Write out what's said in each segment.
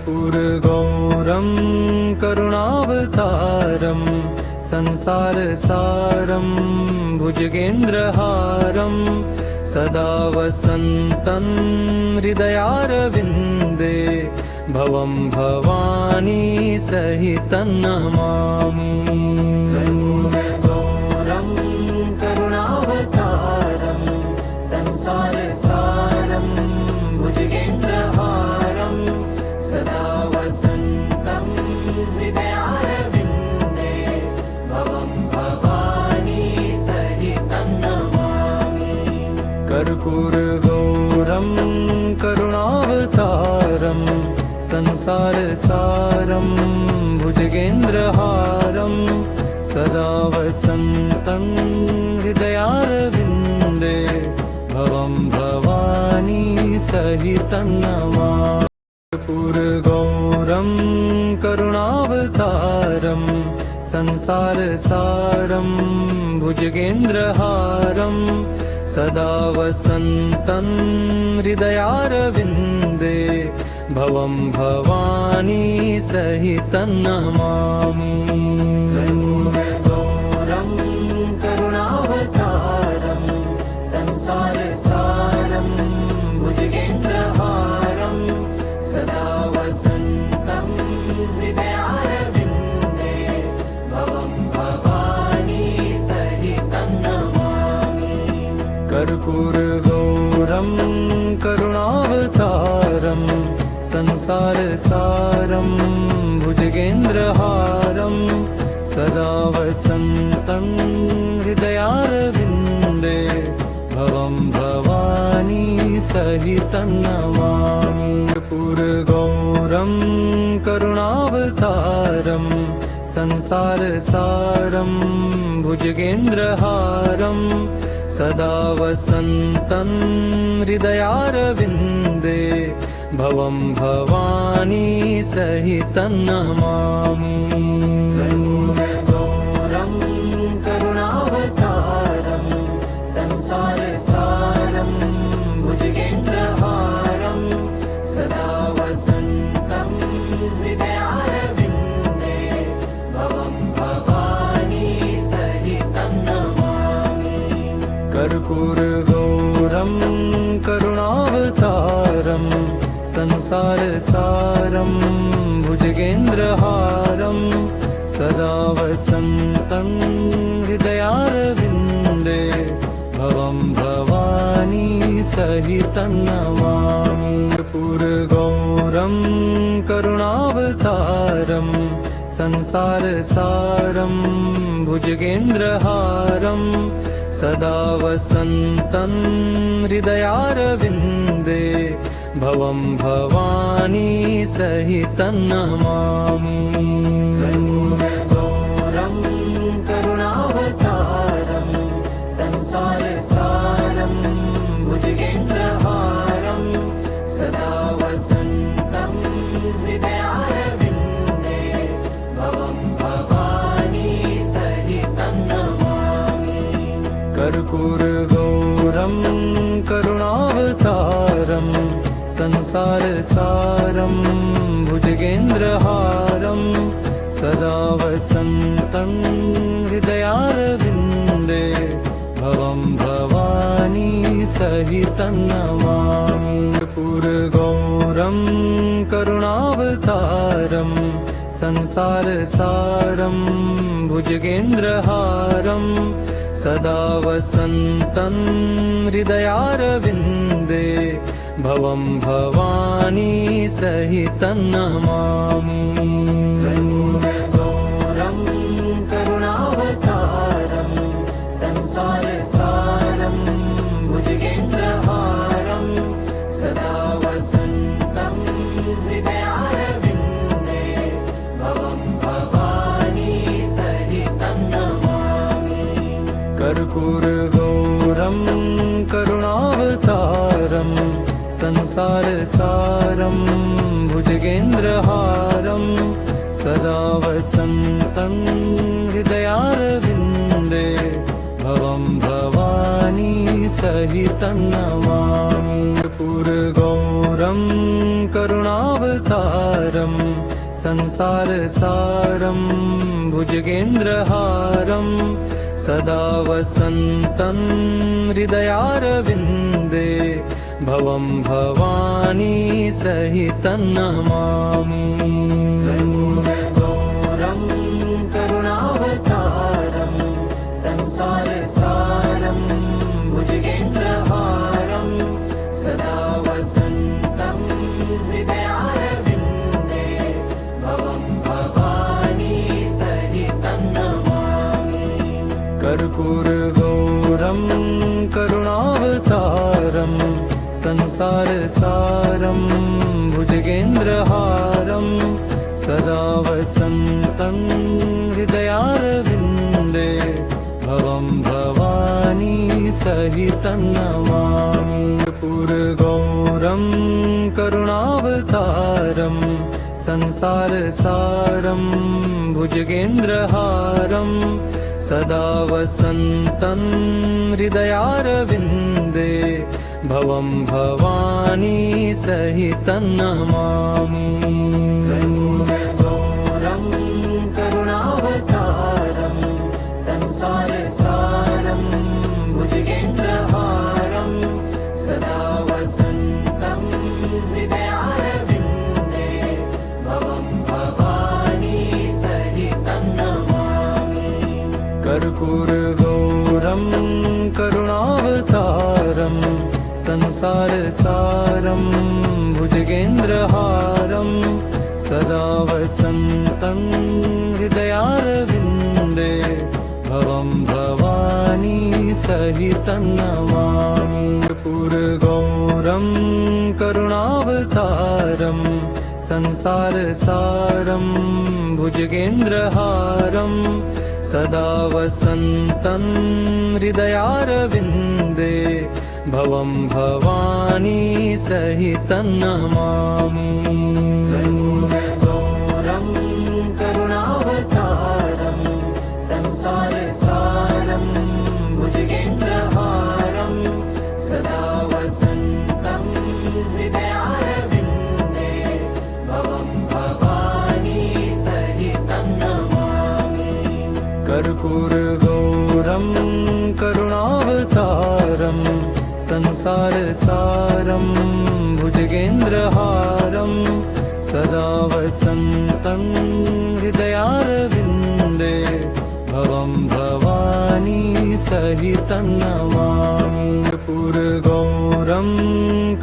कर्पूरगौरं करुणावतारं संसारसारं भुजगेन्द्रहारं सदा वसन्तं हृदयारविन्दे भवं भवानी सहितं नमामि। कर्पूरगौरं करुणावतारं संसारसारं भुजगेन्द्रहारं सदा वसन्तं हृदयारविन्दे भवं भवानी सहितं नमामि। कर्पूरगौरं करुणावतारं संसारसारं भुजगेन्द्रहारं सदा वसन्तं हृदयारविन्दे भवं भवानी सहितं नमामि। कर्पूरगौरं करुणावतारं संसारसारं भुजगेन्द्रहारं सदा वसन्तं हृदयारविन्दे भवं भवानी सहितं नमामि। कर्पूरगौरं करुणावतारं संसारसारं भुजगेन्द्रहारं सदा वसन्तं हृदयारविन्दे भवं भवानी सहितं नमामि। कर्पूरगौरं करुणावतारं संसारसारं भुजगेन्द्रहारं सदा वसन्तं हृदयारविन्दे भवं भवानी सहितं नमामि। कर्पूरगौरं करुणावतारं संसारसारं भुजगेन्द्रहारं सदा वसन्तं हृदयारविन्दे भवं भवानी सहितं नमामि। कर्पूरगौरं करुणावतारं संसारसारं भुजगेन्द्रहारं सदा वसन्तं हृदयारविन्दे भवं भवानी सहितं नमामि। कर्पूरगौरं करुणावतारं संसारसारं भुजगेन्द्रहारं सदा वसन्तं हृदयारविन्दे भवं भवानी सहितं नमामि। कर्पूरगौरं करुणावतारं संसारसारं भुजगेन्द्रहारं सदा वसन्तं हृदयारविन्दे भवं भवानी सहितं नमामि। कर्पूरगौरं करुणावतारं संसारसारं भुजगेन्द्रहारं सदा वसन्तं हृदयारविन्दे भवं भवानी सहितं नमामि। कर्पूरगौरं करुणावतारं संसारसारं भुजगेन्द्रहारं सदा वसन्तं हृदयारविन्दे भवं भवानी सहितं नमामि। कर्पूरगौरं करुणावतारं संसारसारं भुजगेन्द्रहारं सदा वसन्तं हृदयारविन्दे भवं भवानी सहितं नमामि। कर्पूरगौरं करुणावतारं संसारसारं भुजगेन्द्रहारं सदा वसन्तं हृदयारविन्दे भवं भवानी सहितं नमामि। कर्पूरगौरं करुणावतारं संसारसारं भुजगेन्द्रहारं सदा वसन्तं हृदयारविन्दे भवं भवानी सहितं नमामि कर्पूरगौरं करुणावतारं संसारसारं भुजगेन्द्रहारं सदा वसन्तं हृदयारविन्दे भवं भवानी सहितं नमामि कर्पूरगौरं करुणावतारं संसारसारं भुजगेन्द्रहारं सदा वसन्तं हृदयारविन्दे भवं भवानी सहितं नमामि कर्पूरगौरं करुणावतारं संसारसारं भुजगेन्द्रहारं सदा वसन्तं हृदयारविन्दे भवं भवानी सहितं नमामि कर्पूरगौरं करुणावतारं संसारसारं भुजगेन्द्रहारं सदा वसन्तं हृदयारविन्दे भवं भवानी सहितं नमामि कर्पूरगौरं करुणावतारं संसारसारं भुजगेन्द्रहारं सदा वसन्तं हृदयारविन्दे भवं भवानी सहितं नमामि कर्पूरगौरं करुणावतारं संसारसारं भुजगेन्द्रहारं सदा वसन्तं हृदयारविन्दे भवं भवानी सहितं नमामि कर्पूरगौरं करुणावतारं संसारसारं भुजगेन्द्रहारं सदा वसन्तं हृदयारविन्दे भवं भवानी सहितं नमामि कर्पूरगौरं करुणावतारं संसारसारं भुजगेन्द्रहारं सदा वसन्तं हृदयारविन्दे भवं भवानी सहितं नमामि कर्पूरगौरं करुणावतारं संसारसारं भुजगेन्द्रहारं सदा वसन्तं हृदयारविन्दे भवं भवानी सहितं नमामि कर्पूरगौरं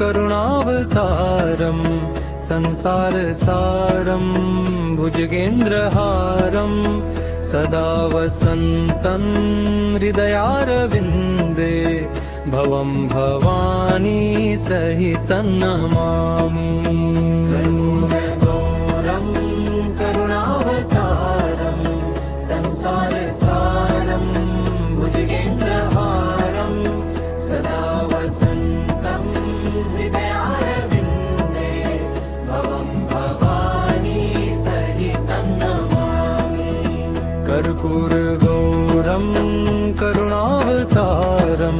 करुणावतारं संसारसारं भुजगेन्द्रहारं सदा वसन्तं हृदयारविन्दे भवं भवानी सहितं नमामि कर्पूरगौरं करुणावतारं संसारसारं भुजगेन्द्रहारं सदा वसन्तं हृदयारविन्दे भवं भवानी सहितं नमामि कर्पूरगौरं करुणावतारं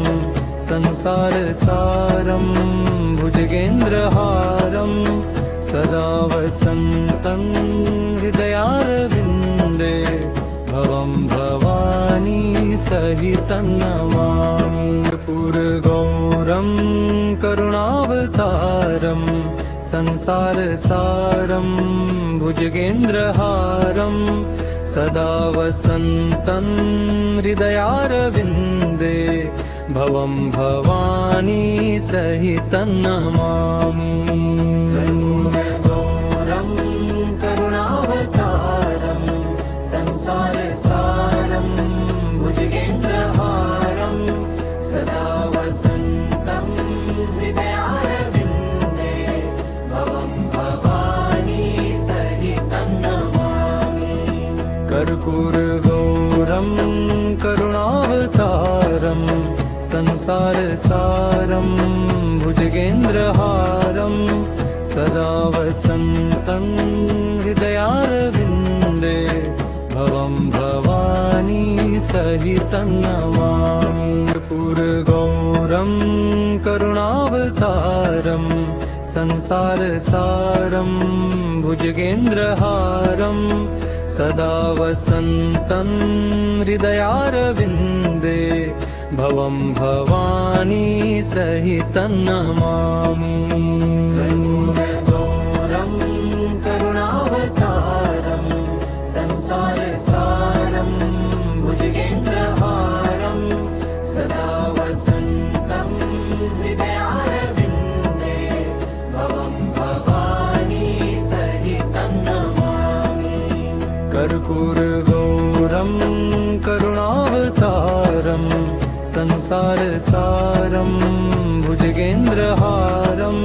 संसारसारं भुजगेन्द्रहारं सदा वसन्तं हृदयारविन्दे भवं भवानी सहितं नमामि कर्पूरगौरं करुणावतारं संसारसारं भुजगेन्द्रहारं सदा वसन्तं हृदयारविन्दे भवं भवानी सहितं नमामि कर्पूरगौरं करुणावतारं संसारसारं भुजगेन्द्रहारं सदा वसन्तं हृदयारविन्दे भवं भवानी सहितं नमामि कर्पूरगौरं करुणावतारं संसारसारं भुजगेन्द्रहारं सदा वसन्तं हृदयारविन्दे भवं भवानी सहितं नमामि कर्पूरगौरं करुणावतारं संसारसारं भुजगेन्द्रहारं सदा वसन्तं हृदयारविन्दे भवं भवानी सहितं नमामि। कर्पूरगौरं करुणावतारं संसारसारं भुजगेन्द्रहारं सदा वसन्तं हृदयारविन्दे भवं भवानी सहितं नमामि। कर्पूरगौरं करुणावतारं संसारसारं भुजगेन्द्रहारं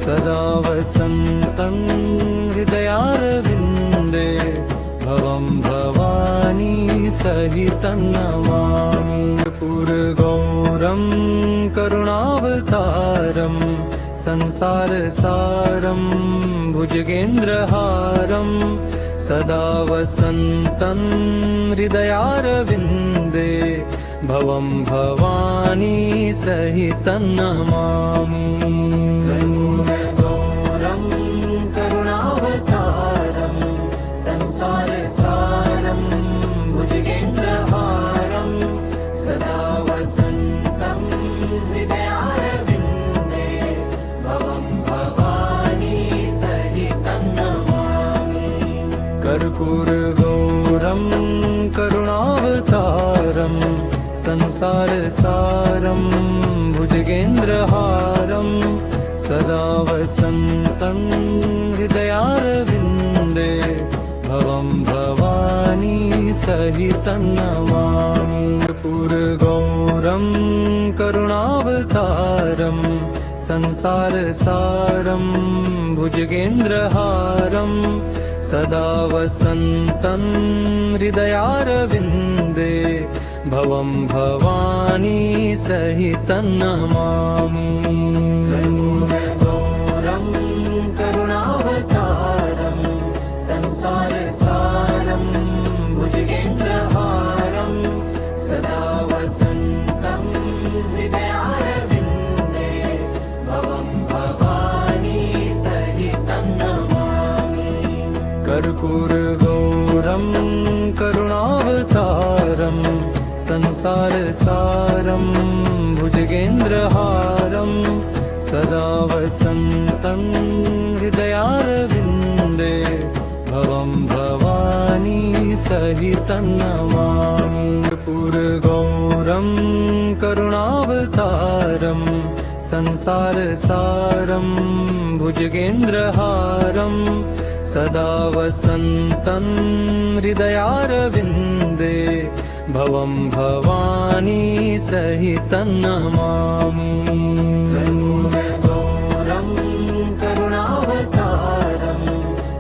सदा वसन्तं हृदयारविन्दे भवं भवानी सहितं नमामि। कर्पूरगौरं करुणावतारं संसारसारं भुजगेन्द्रहारं सदा वसन्तं हृदयारविन्दे भवं भवानी सहितं नमामि। कर्पूरगौरं करुणावतारं संसारसारं भुजगेन्द्रहारं सदा वसन्तं हृदयारविन्दे भवं भवानी सहितं नमामि। कर्पूरगौरं करुणावतारं संसारसारं भुजगेन्द्रहारं सदा वसन्तं हृदयारविन्दे भवं भवानी सहितं नमामि। कर्पूरगौरं करुणावतारं संसारसारं भुजगेन्द्रहारं सदा वसन्तं हृदयारविन्दे भवं भवानी सहितं नमामि। कर्पूरगौरं करुणावतारं संसारसारं भुजगेन्द्रहारं सदा वसन्तं हृदयारविन्दे भवं भवानी सहितं नमामि। कर्पूरगौरं करुणावतारं संसारसारं भुजगेन्द्रहारं सदा वसन्तं हृदयारविन्दे भवं भवानी सहितं नमामि। कर्पूरगौरं करुणावतारं संसारसारं भुजगेन्द्रहारं सदा वसन्तं हृदयारविन्दे भवं भवानी सहितं नमामि। कर्पूरगौरं करुणावतारं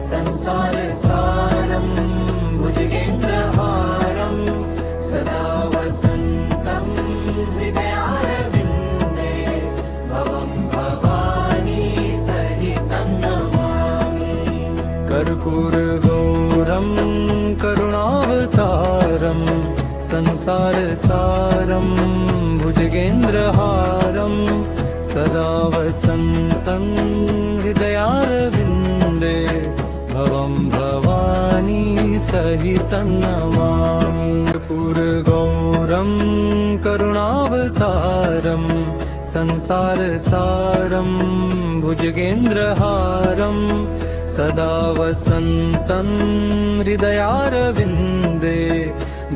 संसारसारं भुजगेन्द्रहारं सदा वसन्तं हृदयारविन्दे भवं भवानी सहितं नमामि। कर्पूरगौरं करुणावतारं संसारसारं भुजगेन्द्रहारं सदा वसन्तं हृदयारविन्दे भवं भवानी सहितं नमामि। कर्पूरगौरं करुणावतारं संसारसारं भुजगेन्द्रहारं सदा वसन्तं हृदयारविन्दे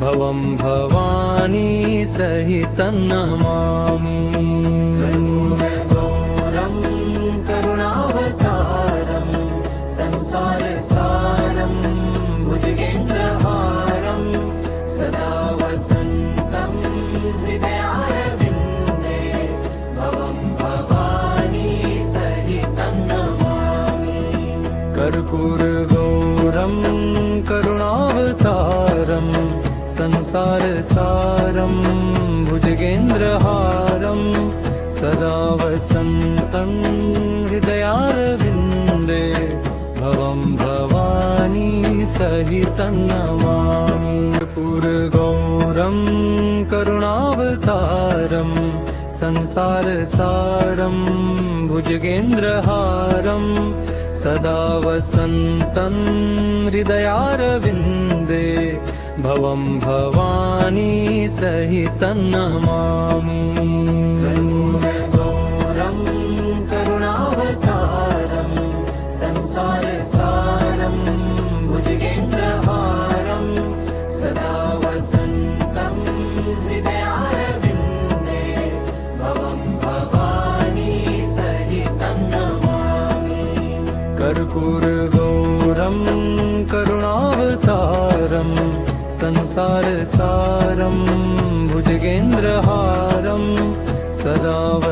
भवं भवानी सहितं नमामि। कर्पूरगौरं करुणावतारं संसारसारं भुजगेन्द्रहारं सदा वसन्तं हृदयारविन्दे भवं भवानी सहितं नमामि। कर्पूरगौरं करुणावतारं संसारसारं भुजगेन्द्रहारं सदा वसन्तं हृदयारविन्दे भवं भवानी सहितं नमामि कर्पूरगौरं करुणावतारं संसारसारं भुजगेन्द्रहारं सदा वसन्तं हृदयारविन्दे भवं भवानी सहितं नमामि कर्पूरगौरं करुणावतारं संसारसारं भुजगेन्द्रहारं सदा वसन्तं हृदयारविन्दे भवं भवानी सहितं नमामि कर्पूरगौरं करुणावतारं संसारसारं भुजगेन्द्रहारं सदा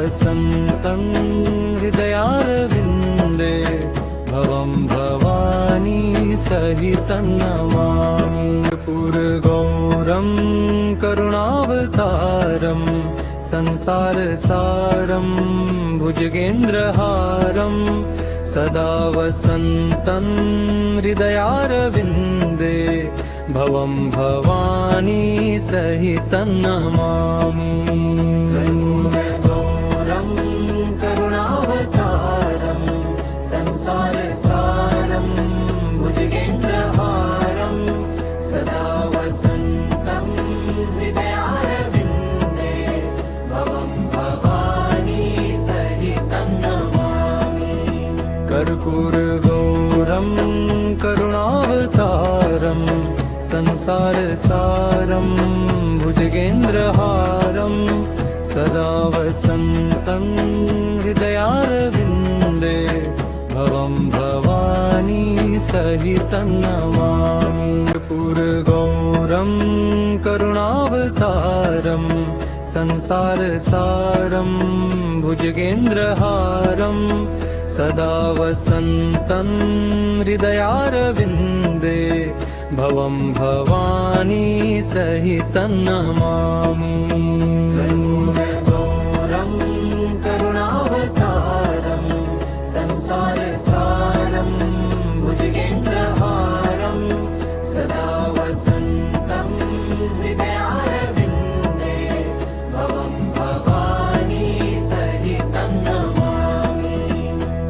वसन्तं हृदयारविन्दे भवं भवानी सहितं नमामि कर्पूरगौरं करुणावतारं संसारसारं भुजगेन्द्रहारं सदा वसन्तं हृदयारविन्दे भवं भवानी सहितं नमामि कर्पूरगौरं करुणावतारं संसारसारं भुजगेन्द्रहारं सदा वसन्तं हृदयारविन्दे भवं भवानी सहितं नमामि कर्पूरगौरं करुणावतारं संसारसारं भुजगेन्द्रहारं सदा वसन्तं हृदयारविन्दे भवं भवानी सहितं नमामि कर्पूरगौरं करुणावतारं संसारसारं भुजगेन्द्रहारं सदा वसन्तं हृदयारविन्दे भवं भवानी सहितं नमामि कर्पूरगौरं करुणावतारं संसारसारं भुजगेन्द्रहारं सदा वसन्तं हृदयारविन्दे भवं भवानी सहितं नमामि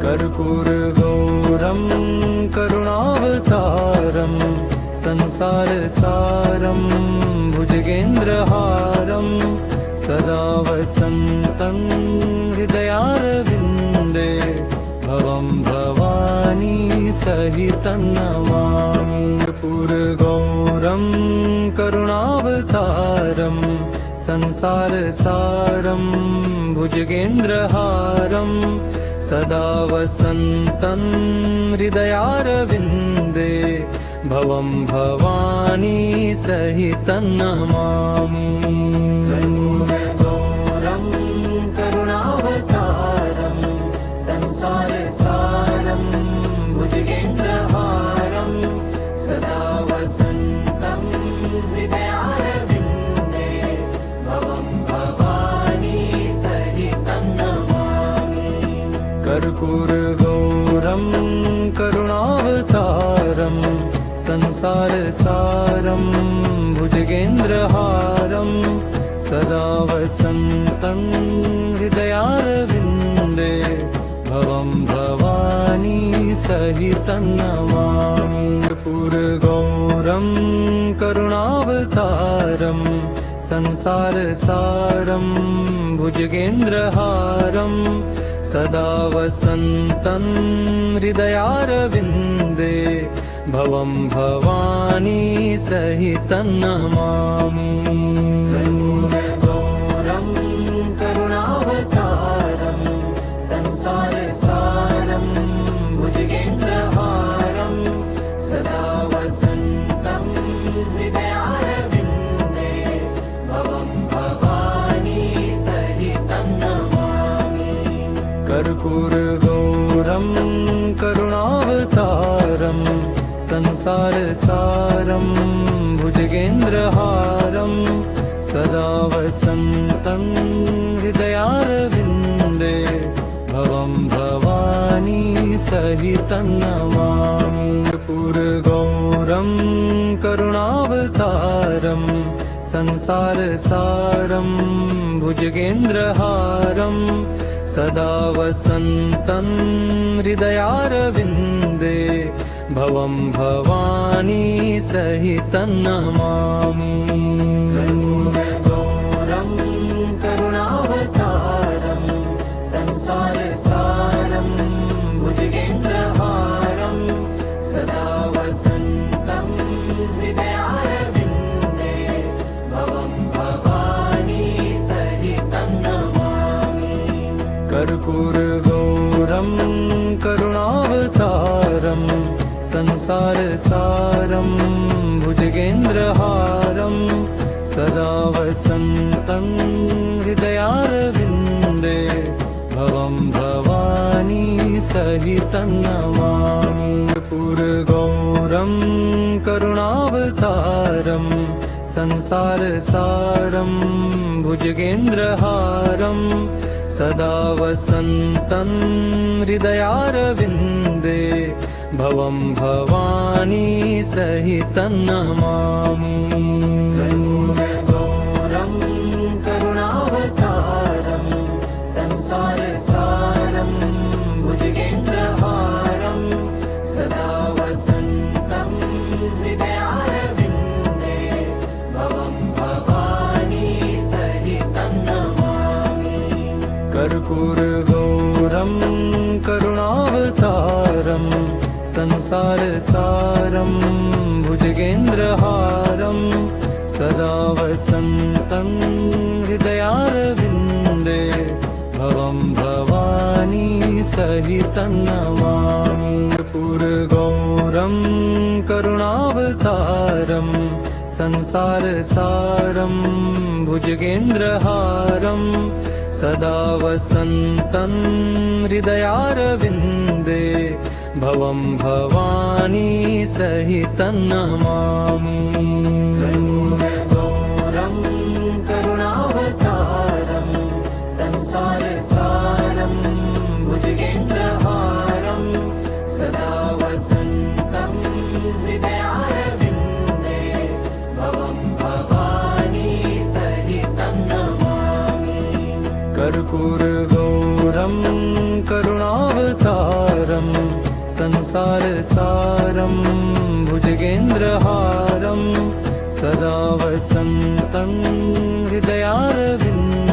कर्पूरगौरं करुणावतारं संसारसारं भुजगेन्द्रहारं सदा वसन्तं हृदयारविन्दे भवं भवानी सहितं नमामि कर्पूरगौरं करुणावतारं संसारसारं भुजगेन्द्रहारं सदा वसन्तं हृदयारविन्दे भवं भवानी सहितं नमामि कर्पूरगौरं करुणावतारं संसारसारं भुजगेन्द्रहारं सदा वसन्तं हृदयारविन्दे भवं भवानी सहितं नमामि कर्पूरगौरं करुणावतारं संसारसारं भुजगेन्द्रहारं सदा वसन्तं हृदयारविन्दे भवं भवानी सहितं नमामि कर्पूरगौरं करुणावतारं संसारसारं भुजगेन्द्रहारं सदा वसन्तं हृदयारविन्दे भवं भवानी सहितं नमामि कर्पूरगौरं करुणावतारं संसारसारं भुजगेन्द्रहारं सदा वसन्तं हृदयारविन्दे भवं भवानी सहितं नमामि कर्पूरगौरं करुणावतारं संसारसारं भुजगेन्द्रहारं सदा वसन्तं हृदयारविन्दे भवं भवानी सहितं नमामि कर्पूरगौरं करुणावतारं संसारसारं भुजगेन्द्रहारं सदा वसन्तं हृदयारविन्दे भवं भवानी सहितं नमामि कर्पूरगौरं करुणावतारं संसारसारं भुजगेन्द्रहारं सदा वसन्तं हृदयारविन्दे भवं भवानी सहितं नमामि कर्पूरगौरं करुणावतारं संसारसारं भुजगेन्द्रहारं सदा वसन्तं हृदयारविन्दे भवं भवानी सहितं नमामि कर्पूरगौरं करुणावतारं संसारसारं भुजगेन्द्रहारं सदा वसन्तं हृदयारविन्दे भवं भवानी सहितं नमामि कर्पूरगौरं करुणावतारं संसारसारं भुजगेन्द्रहारं सदा वसन्तं हृदयारविन्दे भवं भवानी सहितं नमामि कर्पूरगौरं करुणावतारं संसारसारं भुजगेन्द्रहारं सदा वसन्तं हृदयारविन्दे भवं भवानी सहितं नमामि कर्पूरगौरं करुणावतारं संसारसारं भुजगेन्द्रहारं सदा वसन्तं हृदयारविन्दे भवं भवानी सहितं नमामि कर्पूरगौरं करुणावतारं संसारसारं भुजगेन्द्रहारं सदा वसन्तं हृदयारविन्दे भवं भवानी सहितं नमामि कर्पूरगौरं करुणावतारं संसारसारं भुजगेन्द्रहारं सदा वसन्तं हृदयारविन्दे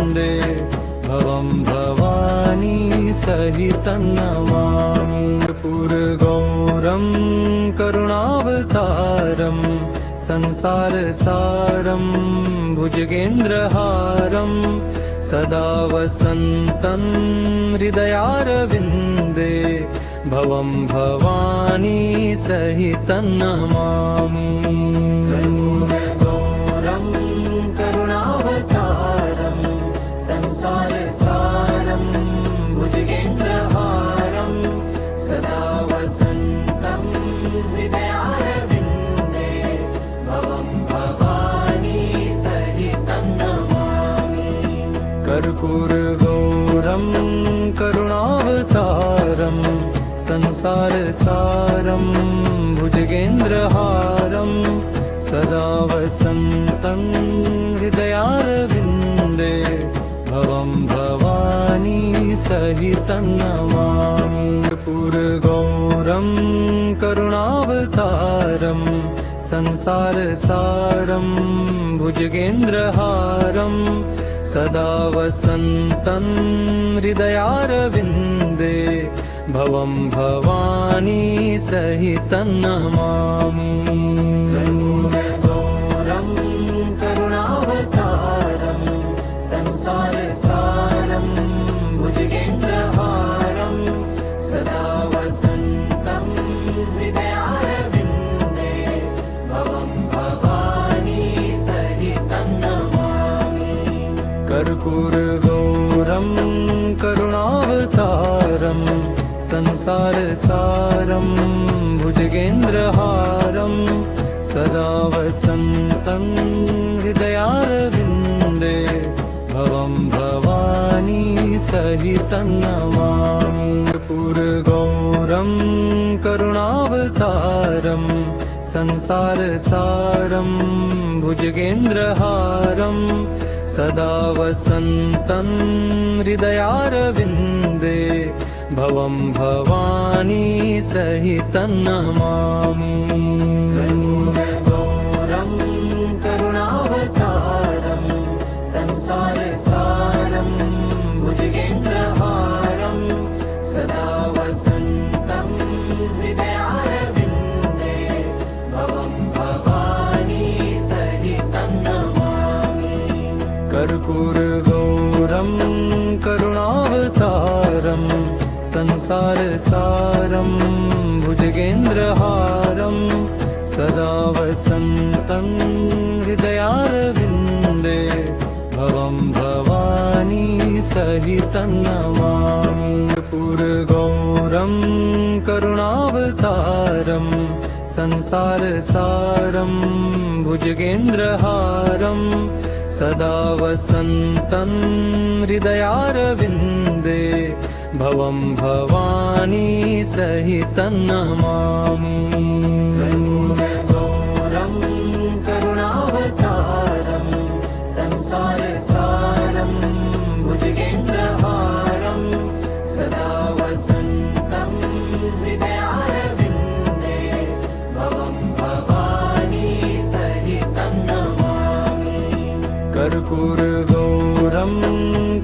भवं भवानी सहितं नमामि कर्पूरगौरं करुणावतारं संसारसारं भुजगेन्द्रहारं सदा वसन्तं हृदयारविन्दे भवं भवानी सहितं नमामि कर्पूरगौरं करुणावतारं संसारसारं भुजगेन्द्रहारं सदा वसन्तं हृदयारविन्दे भवं भवानी सहितं नमामि कर्पूरगौरं करुणावतारं संसारसारं भुजगेन्द्रहारं सदा वसन्तं हृदयारविन्दे भवं भवानी सहितं नमामि कर्पूरगौरं करुणावतारं संसारसारं भुजगेन्द्रहारं सदा वसन्तं हृदयारविन्दे भवं भवानी सहितं नमामि कर्पूरगौरं करुणावतारं संसारसारं भुजगेन्द्रहारं सदा वसन्तं हृदयारविन्दे भवं भवानी सहितं नमामि कर्पूरगौरं करुणावतारं संसारसारं भुजगेन्द्रहारं सदा वसन्तं हृदयारविन्दे भवं भवानी सहितं नमामि कर्पूरगौरं करुणावतारं संसारसारं भुजगेन्द्रहारं सदा वसन्तं हृदयारविन्दे भवं भवानी सहितं नमामि कर्पूरगौरं करुणावतारं संसारसारं भुजगेन्द्रहारं सदा वसन्तं हृदयारविन्दे भवं भवानी सहितं नमामि कर्पूरगौरं करुणावतारं संसारसारं भुजगेन्द्रहारं सदा वसन्तं हृदयारविन्दे भवं भवानी सहितं नमामि कर्पूरगौरं करुणावतारं संसारसारं भुजगेन्द्रहारं सदा वसन्तं हृदयारविन्दे भवं भवानी सहितं नमामि कर्पूरगौरं करुणावतारं संसारसारं भुजगेन्द्रहारं सदा वसन्तं हृदयारविन्दे भवं भवानी सहितं नमामि कर्पूरगौरं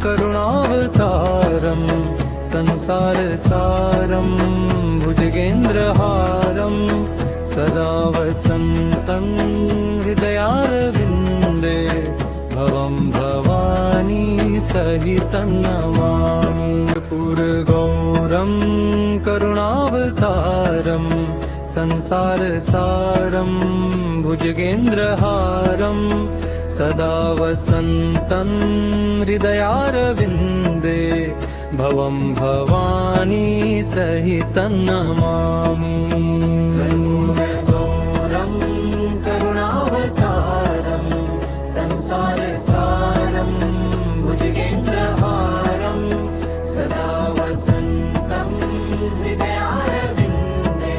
करुणावतारं संसारसारं भुजगेन्द्रहारं सदा वसन्तं हृदयारविन्दे भवं भवानी सहितं नमामि कर्पूरगौरं करुणावतारं संसारसारं भुजगेन्द्रहारं सदा वसन्तं हृदयारविन्दे भवं भवानी सहितं नमामि कर्पूरगौरं करुणावतारं संसारसारं भुजगेन्द्रहारं सदा वसन्तं हृदयारविन्दे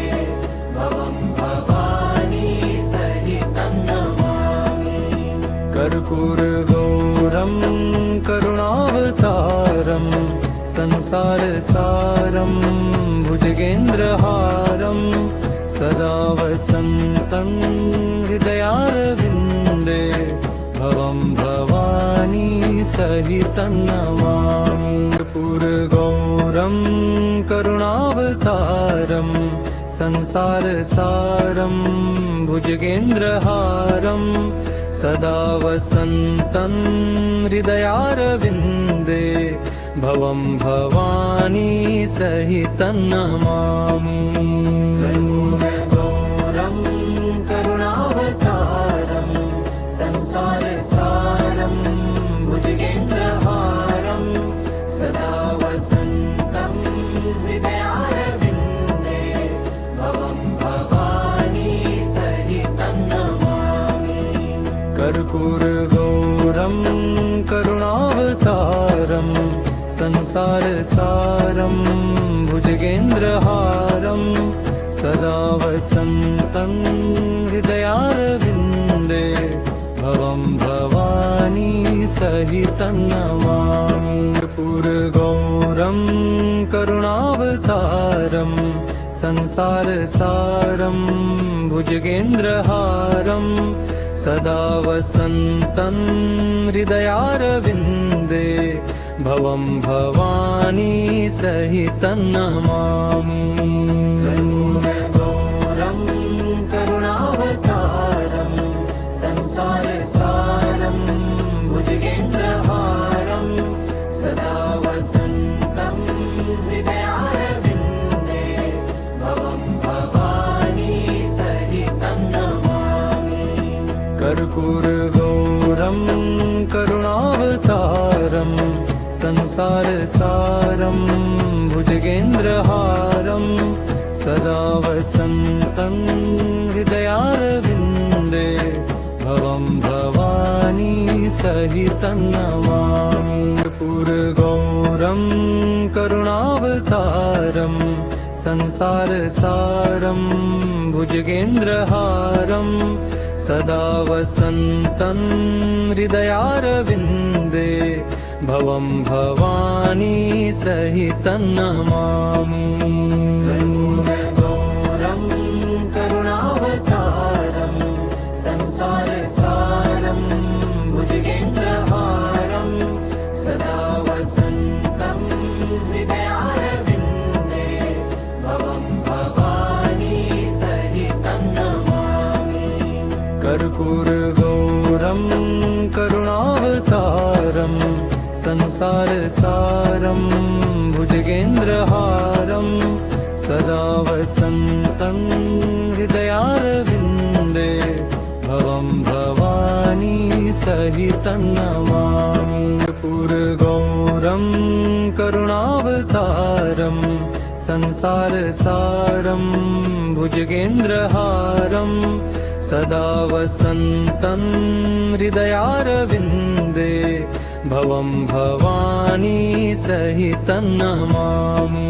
भवं भवानी सहितं नमामि कर्पूरगौरं करुणावतारं संसारसारं भुजगेन्द्रहारं सदा वसन्तं हृदयारविन्दे भवं भवानी सहितं नमामि कर्पूरगौरं करुणावतारं संसारसारं भुजगेन्द्रहारं सदा वसन्तं हृदयारविन्दे भवं भवानी सहितं नमामि कर्पूरगौरं करुणावतारं संसारसारं भुजगेन्द्रहारं सदा वसन्तं हृदयारविन्दे भवं भवानी सहितं नमामि कर्पूरगौरं करुणावतारं संसारसारं भुजगेन्द्रहारं सदा वसन्तं हृदयारविन्दे भवं भवानी सहितं नमामि कर्पूरगौरं करुणावतारं संसारसारं भुजगेन्द्रहारं सदा वसन्तं हृदयारविन्दे भवं भवानी सहितं नमामि कर्पूरगौरं करुणावतारं संसारसारं भुजगेन्द्रहारं सदा वसन्तं हृदयारविन्दे भवं भवानी सहितं नमामि कर्पूरगौरं करुणावतारं संसारसारं भुजगेन्द्रहारं सदा वसन्तं हृदयारविन्दे भवं भवानी सहितं नमामि कर्पूरगौरं करुणावतारं संसारसारं भुजगेन्द्रहारं सदा वसन्तं हृदयारविन्दे भवं भवानी सहितं नमामि कर्पूरगौरं करुणावतारं संसारसारं भुजगेन्द्रहारं सदा वसन्तं हृदयारविन्दे भवं भवानी सहितं नमामि कर्पूरगौरं करुणावतारं संसारसारं भुजगेन्द्रहारं सदा वसन्तं हृदयारविन्दे भवं भवानी सहितं नमामि कर्पूरगौरं करुणावतारं संसारसारं भुजगेन्द्रहारं सदा वसन्तं हृदयारविन्दे भवं भवानी सहितं नमामि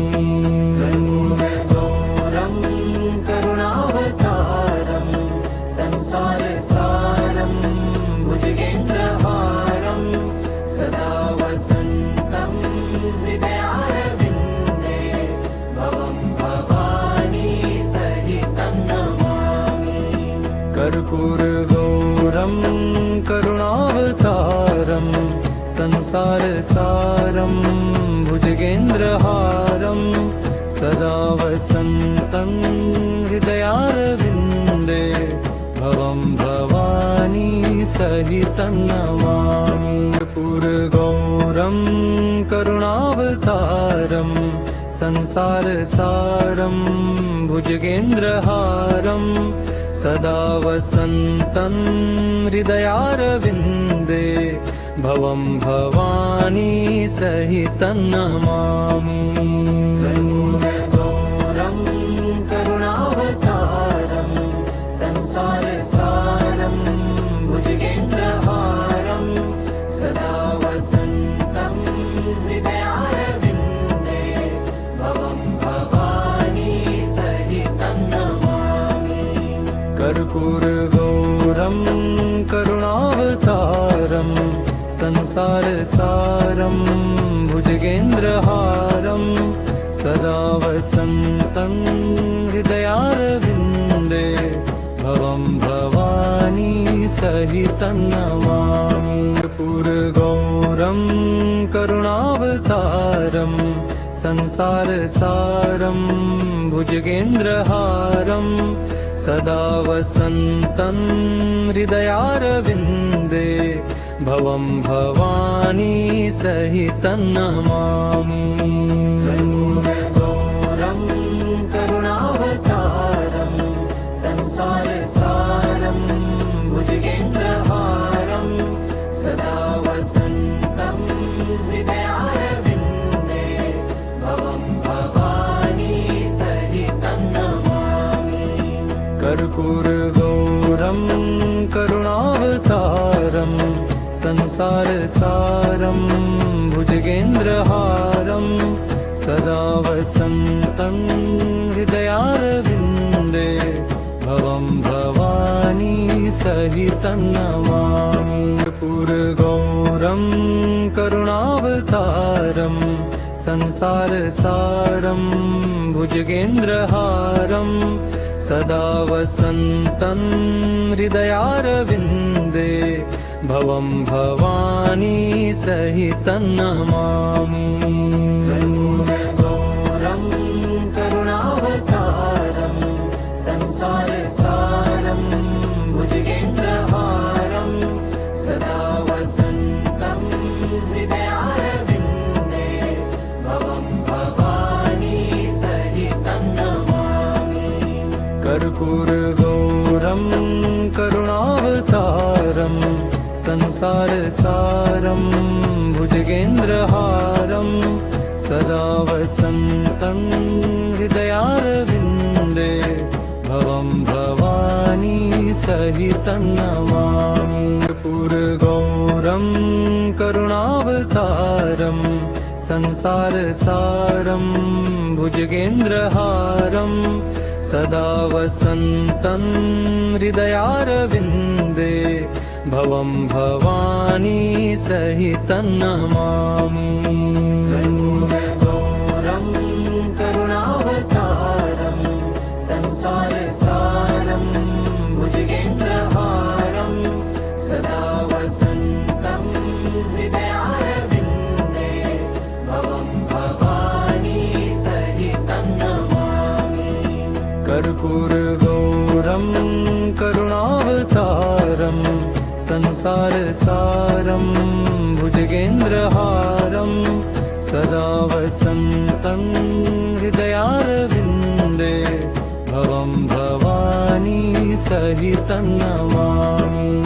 कर्पूरगौरं करुणावतारं संसारसारं भुजगेन्द्रहारं सदा वसन्तं हृदयारविन्दे भवं भवानी सहितं नमामि कर्पूरगौरं करुणावतारं संसारसारं भुजगेन्द्रहारं सदा वसन्तं हृदयारविन्दे भवं भवानी सहितं नमामि कर्पूरगौरं करुणावतारं संसारसारं भुजगेन्द्रहारं सदा वसन्तं हृदयारविन्दे भवं भवानी सहितं नमामि कर्पूरगौरं करुणावतारं संसारसारं भुजगेन्द्रहारं सदा वसन्तं हृदयारविन्दे भवं भवानी सहितं नमामि कर्पूरगौरं करुणावतारं संसारसारं भुजगेन्द्रहारं सदा वसन्तं हृदयारविन्दे भवं भवानी सहितं नमामि कर्पूरगौरं करुणावतारं संसारसारं भुजगेन्द्रहारं सदा वसन्तं हृदयारविन्दे भवं भवानी सहितं नमामि कर्पूरगौरं करुणावतारं संसारसारं भुजगेन्द्रहारं सदा वसन्तं हृदयारविन्दे भवं भवानी सहितं नमामि कर्पूरगौरं करुणावतारं संसारसारं भुजगेन्द्रहारं सदा वसन्तं हृदयारविन्दे भवं भवानी सहितं नमामि कर्पूरगौरं करुणावतारं संसारसारं भुजगेन्द्रहारं सदा वसन्तं हृदयारविन्दे भवं भवानी सहितं नमामि कर्पूरगौरं करुणावतारं संसारसारं भुजगेन्द्रहारं सदा वसन्तं हृदयारविन्दे भवं भवानी सहितं नमामि कर्पूरगौरं करुणावतारं संसारसारं भुजगेन्द्रहारं सदा वसन्तं हृदयारविन्दे भवं भवानी सहितं नमामि कर्पूरगौरं करुणावतारं संसारसारं भुजगेन्द्रहारं सदा वसन्तं हृदयारविन्दे भवं भवानी सहितं नमामि कर्पूरगौरं करुणावतारं संसारसारं भुजगेन्द्रहारं सदा वसन्तं हृदयारविन्दे भवं भवानी सहितं नमामि कर्पूरगौरं करुणावतारं संसारसारं भुजगेन्द्रहारं सदा वसन्तं हृदयारविन्दे भवं भवानी सहितं नमामि।